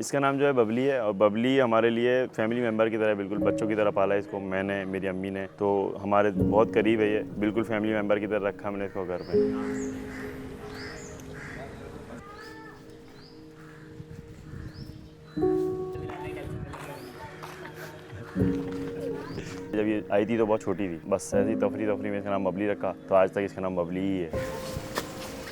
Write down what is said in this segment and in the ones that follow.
इसका नाम जो है बबली है, और बबली हमारे लिए फैमिली मेम्बर की तरह, बिल्कुल बच्चों की तरह पाला है इसको मैंने, मेरी अम्मी ने, तो हमारे बहुत करीब है ये, बिल्कुल फैमिली मेम्बर की तरह रखा हमने इसको घर पे। जब ये आई थी तो बहुत छोटी थी, बस ऐसी तफरी में इसका नाम बबली रखा, तो आज तक इसका नाम बबली ही है।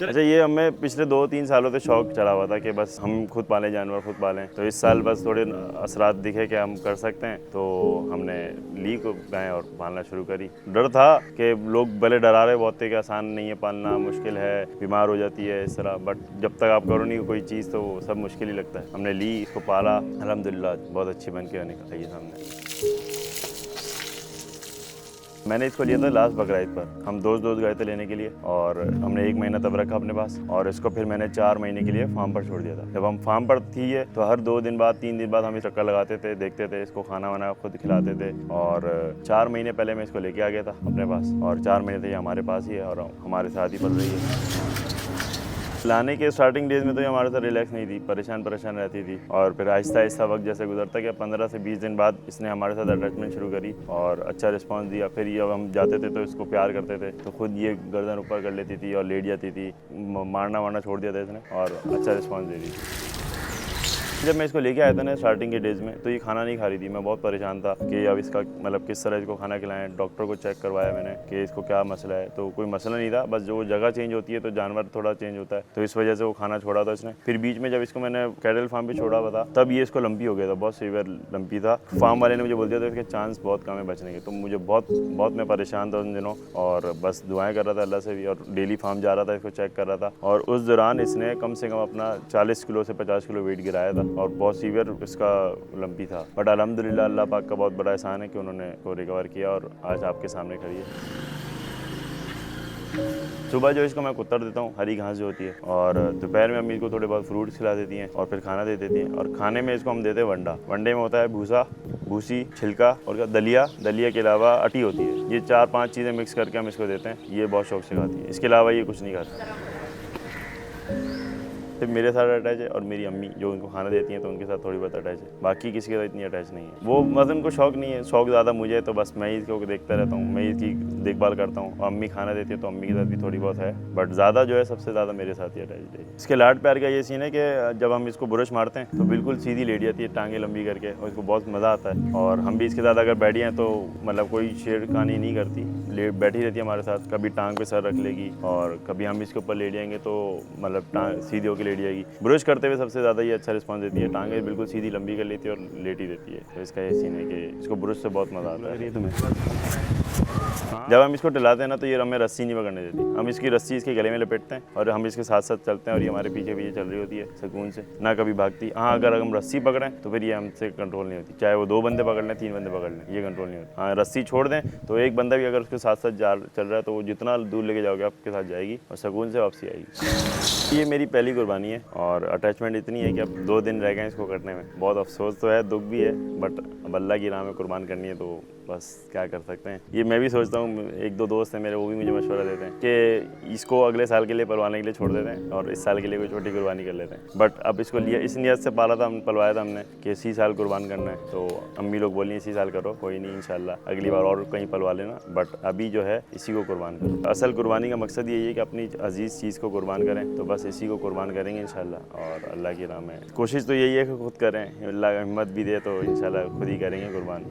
अच्छा, ये हमें पिछले 2-3 सालों से शौक चढ़ा हुआ था कि बस हम खुद पालें, जानवर खुद पालें। तो इस साल बस थोड़े असरात दिखे कि हम कर सकते हैं, तो हमने ली को गाय और पालना शुरू करी। डर था कि लोग भले डरा रहे बहुत थे कि आसान नहीं है पालना, मुश्किल है, बीमार हो जाती है इस तरह, बट जब तक आप करो नहीं कोई चीज़ तो सब मुश्किल ही लगता है। हमने ली, इसको पाला, अल्हम्दुलिल्लाह बहुत अच्छी बन के निकल आई है सामने। मैंने इसको लिया था लास्ट बकरीद पर, हम दोस्त गए थे लेने के लिए, और हमने 1 महीना तब रखा अपने पास, और इसको फिर मैंने 4 महीने के लिए फार्म पर छोड़ दिया था। जब हम फार्म पर थी ये, तो हर 2 दिन बाद 3 दिन बाद हम इस चक्कर लगाते थे, देखते थे, इसको खाना वाना खुद खिलाते थे, और 4 महीने पहले मैं इसको लेके आ गया था अपने पास, और 4 महीने से ये हमारे पास ही है और हमारे साथ ही पल रही है। लाने के स्टार्टिंग डेज में तो ये हमारे साथ रिलैक्स नहीं थी, परेशान रहती थी, और फिर आहिस्ता वक्त जैसे गुजरता गया, 15 से 20 दिन बाद इसने हमारे साथ अटैचमेंट शुरू करी और अच्छा रिस्पांस दिया। फिर ये हम जाते थे तो इसको प्यार करते थे, तो खुद ये गर्दन ऊपर कर लेती थी और लेट जाती थी, मारना वारना छोड़ दिया था इसने, और अच्छा रिस्पॉन्स दे दी थी। जब मैं इसको लेके आया था ना स्टार्टिंग के डेज़ में, तो ये खाना नहीं खा रही थी। मैं बहुत परेशान था कि अब इसका मतलब किस तरह इसको खाना खिलाएं। डॉक्टर को चेक करवाया मैंने कि इसको क्या मसला है, तो कोई मसला नहीं था, बस जो जगह चेंज होती है तो जानवर थोड़ा चेंज होता है, तो इस वजह से वो खाना छोड़ा था इसने। फिर बीच में जब इसको मैंने कैटल फार्म भी छोड़ा हुआ था, तब ये इसको लंपी हो गया था, बहुत सीवियर लंपी था। फार्म वाले ने मुझे बोल दिया था इसके चांस बहुत कम है बचने के, तो मुझे बहुत मैं परेशान था उन दिनों, और बस दुआएं कर रहा था अल्लाह से भी, और डेली फार्म जा रहा था, इसको चेक कर रहा था, और उस दौरान इसने कम से कम अपना 40 किलो से 50 किलो वेट गिराया था, और बहुत सीवियर इसका लंपी था। बट अल्हम्दुलिल्लाह अल्लाह पाक का बहुत बड़ा एहसान है कि उन्होंने को रिकवर किया और आज आपके सामने खड़ी है। सुबह जो इसको मैं कुत्तर देता हूँ, हरी घास जो होती है, और दोपहर में अम्मी को थोड़े बहुत फ्रूट्स खिला देती हैं, और फिर खाना दे देती हैं। और खाने में इसको हम देते हैं वंडा। वंडे में होता है भूसा, भूसी, छिलका और दलिया के अलावा अटी होती है। ये 4-5 चीज़ें मिक्स करके हम इसको देते हैं, ये बहुत शौक से खाती है। इसके अलावा ये कुछ नहीं खाता। सिर्फ मेरे साथ अटैच है, और मेरी अम्मी जो उनको खाना देती हैं तो उनके साथ थोड़ी बहुत अटैच है, बाकी किसी के साथ इतनी अटैच नहीं है। वो मतलब उनको शौक नहीं है, शौक ज़्यादा मुझे है, तो बस मैं इसको देखता रहता हूँ, मैं इसकी देखभाल करता हूँ, और अम्मी खाना देती है तो अम्मी के साथ भी थोड़ी बहुत है, बट ज़्यादा जो है सबसे ज़्यादा मेरे साथ ही अटैच है। इसके लाड प्यार का ये सीन है कि जब हम इसको ब्रश मारते हैं तो बिल्कुल सीधी लेट जाती है, टांगे लंबी करके, और इसको बहुत मज़ा आता है। और हम भी इसके साथ अगर बैठे हैं तो मतलब कोई छेड़खानी नहीं करती, बैठी रहती है हमारे साथ, कभी टांग पे सर रख लेगी, और कभी हम इसके ऊपर लेट जाएंगे तो मतलब टांग सीधी होकर लेट जाएगी। ब्रश करते हुए सबसे ज़्यादा ये अच्छा रिस्पांस देती है, टांगे बिल्कुल सीधी लंबी कर लेती है और लेटी रहती है। तो इसका ये सीन है कि इसको ब्रश से बहुत मज़ा आता है। तुम्हें जब हम इसको टहलाते हैं ना, तो ये हमें रस्सी नहीं पकड़ने देती, हम इसकी रस्सी इसके गले में लपेटते हैं और हम इसके साथ साथ चलते हैं, और ये हमारे पीछे चल रही होती है सुकून से, ना कभी भागती। हाँ, अगर हम रस्सी पकड़ें तो फिर ये हमसे कंट्रोल नहीं होती, चाहे वो 2 बंदे पकड़ लें, 3 बंदे पकड़ लें, ये कंट्रोल नहीं होती। हाँ, रस्सी छोड़ दें तो एक बंदा भी अगर उसके साथ साथ चल रहा है तो वो जितना दूर लेके जाओगे आपके साथ जाएगी और सुकून से वापसी आएगी। ये मेरी पहली कुर्बानी है, और अटैचमेंट इतनी है कि अब 2 दिन रह गए इसको कटने में। बहुत अफसोस तो है, दुख भी है, बट अब अल्लाह की राह में कुर्बान करनी है तो बस क्या कर सकते हैं। ये मैं भी सोचता हूँ, 1-2 दोस्त हैं मेरे, वो भी मुझे मशवरा देते हैं कि इसको अगले साल के लिए पलवाने के लिए छोड़ देते हैं और इस साल के लिए कोई छोटी कुर्बानी कर लेते हैं। बट अब इसको लिया इस नियत से पाला था, पलवाया था हमने कि इसी साल कुर्बान करना है, तो अम्मी लोग बोली इसी साल करो, कोई नहीं इंशाल्लाह अगली बार और कहीं पलवा लेना, बट अभी जो है इसी को कुर्बान करो। असल कुर्बानी का मकसद यही है कि अपनी अजीज़ चीज़ को कुर्बान करें, तो बस इसी को कुर्बान करेंगे इंशाल्लाह, और अल्लाह की राह में कोशिश तो यही है कि खुद करें, अल्लाह हिम्मत भी दे तो इंशाल्लाह खुद ही करेंगे कुर्बान।